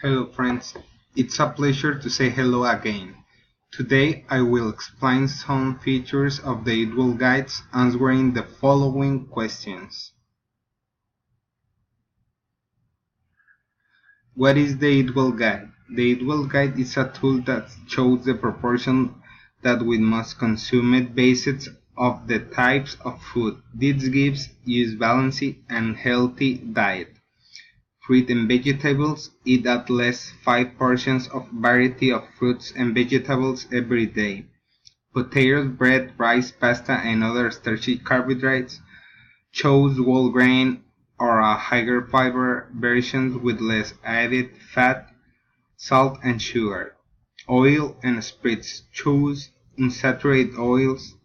Hello friends, it's a pleasure to say hello again. Today I will explain some features of the Eatwell guides answering the following questions. What is the Eatwell guide? The Eatwell guide is a tool that shows the proportion that we must consume based on the types of food. This gives us balanced and healthy diet. Fruit and vegetables: eat at least 5 portions of variety of fruits and vegetables every day. Potatoes, bread, rice, pasta, and other starchy carbohydrates. Choose whole grain or a higher fiber versions with less added fat, salt, and sugar. Oil and spirits: choose unsaturated oils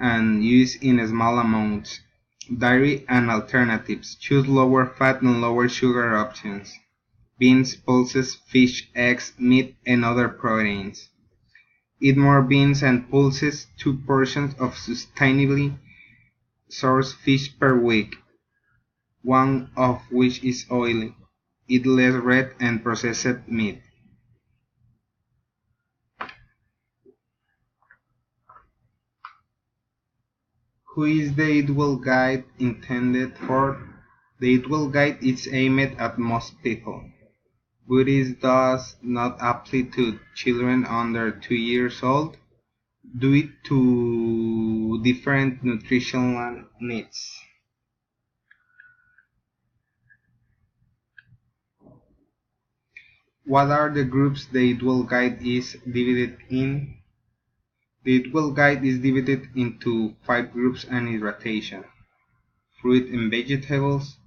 and use in small amounts. Dairy and alternatives: choose lower fat and lower sugar options. Beans, pulses, fish, eggs, meat, and other proteins. Eat more beans and pulses, 2 portions of sustainably sourced fish per week, one of which is oily. Eat less red and processed meat. Who is the Eatwell guide intended for? The Eatwell guide is aimed at most people, but it does not apply to children under 2 years old due to different nutritional needs. What are the groups the Eatwell guide is divided in? The Eatwell guide is divided into 5 groups and is rotation: fruit and vegetables,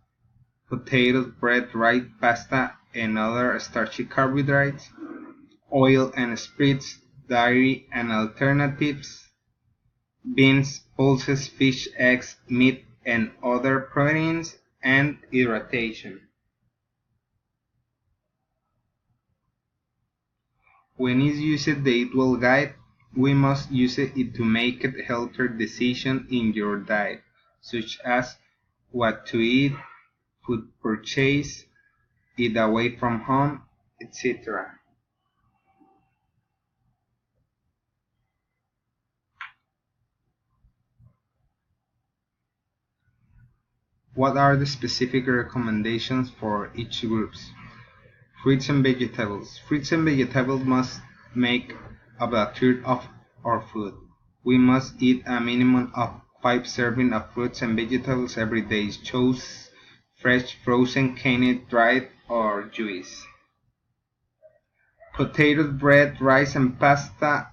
potatoes, bread, rice, pasta, and other starchy carbohydrates, oil and spirits, dairy and alternatives, beans, pulses, fish, eggs, meat, and other proteins, and irritation. When is used the Eatwell guide, we must use it to make a healthier decision in your diet, such as what to eat, food purchase, eat away from home, etc. What are the specific recommendations for each groups? Fruits and vegetables. Fruits and vegetables must make up a third of our food. We must eat a minimum of 5 servings of fruits and vegetables every day. Choose fresh, frozen, canned, dried, or juice. Potatoes, bread, rice, and pasta,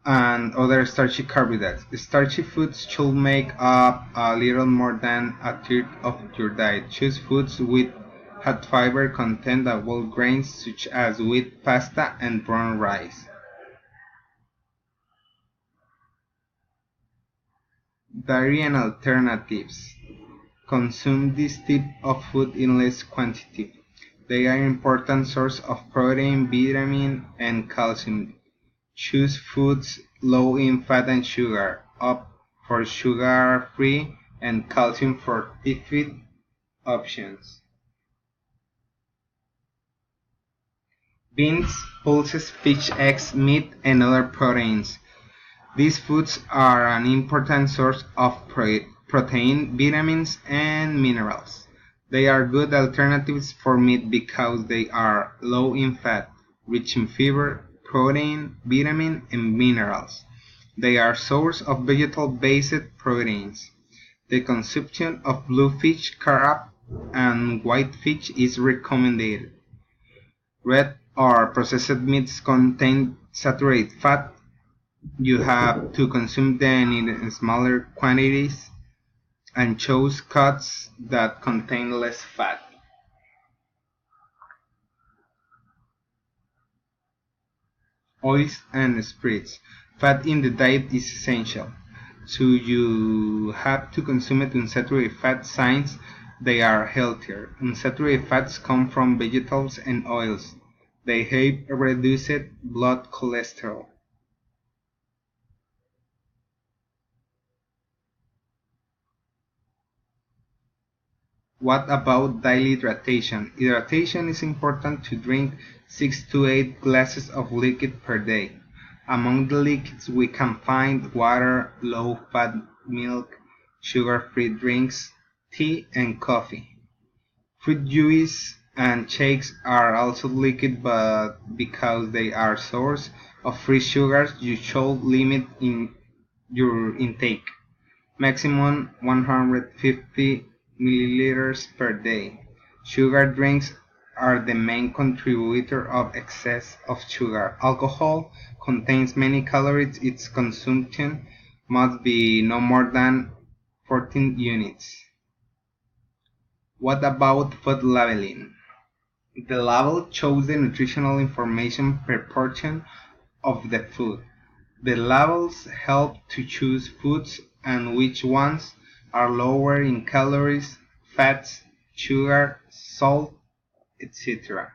and other starchy carbohydrates. Starchy foods should make up a little more than a third of your diet. Choose foods with high fiber content of whole grains such as wheat, pasta, and brown rice. Dairy and alternatives. Consume this type of food in less quantity. They are an important source of protein, vitamin, and calcium. Choose foods low in fat and sugar, opt for sugar-free and calcium-fortified options. Beans, pulses, fish, eggs, meat, and other proteins. These foods are an important source of protein, vitamins, and minerals. They are good alternatives for meat because they are low in fat, rich in fiber, protein, vitamin, and minerals. They are source of vegetable-based proteins. The consumption of blue fish, crab, and white fish is recommended. Red or processed meats contain saturated fat. You have to consume them in smaller quantities and choose cuts that contain less fat. Oils and spirits. Fat in the diet is essential, so you have to consume it unsaturated fat since they are healthier. Unsaturated fats come from vegetables and oils. They help reduce blood cholesterol. What about daily hydration? Hydration is important to drink 6 to 8 glasses of liquid per day. Among the liquids we can find water, low-fat milk, sugar-free drinks, tea, and coffee. Fruit juice and shakes are also liquid, but because they are source of free sugars, you should limit in your intake. Maximum 150 milliliters per day. Sugar drinks are the main contributor of excess of sugar. Alcohol contains many calories. Its consumption must be no more than 14 units. What about food labeling? The label shows the nutritional information per portion of the food. The labels help to choose foods and which ones are lower in calories, fats, sugar, salt, etc.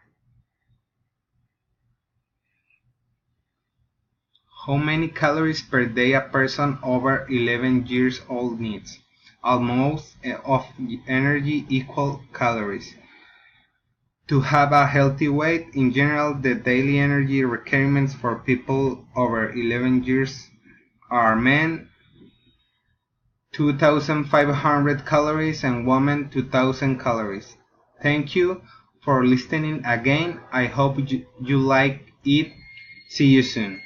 How many calories per day a person over 11 years old needs? Almost of energy equal calories. To have a healthy weight, in general, the daily energy requirements for people over 11 years are men 2,500 calories and women 2,000 calories. Thank you for listening again. I hope you like it. See you soon.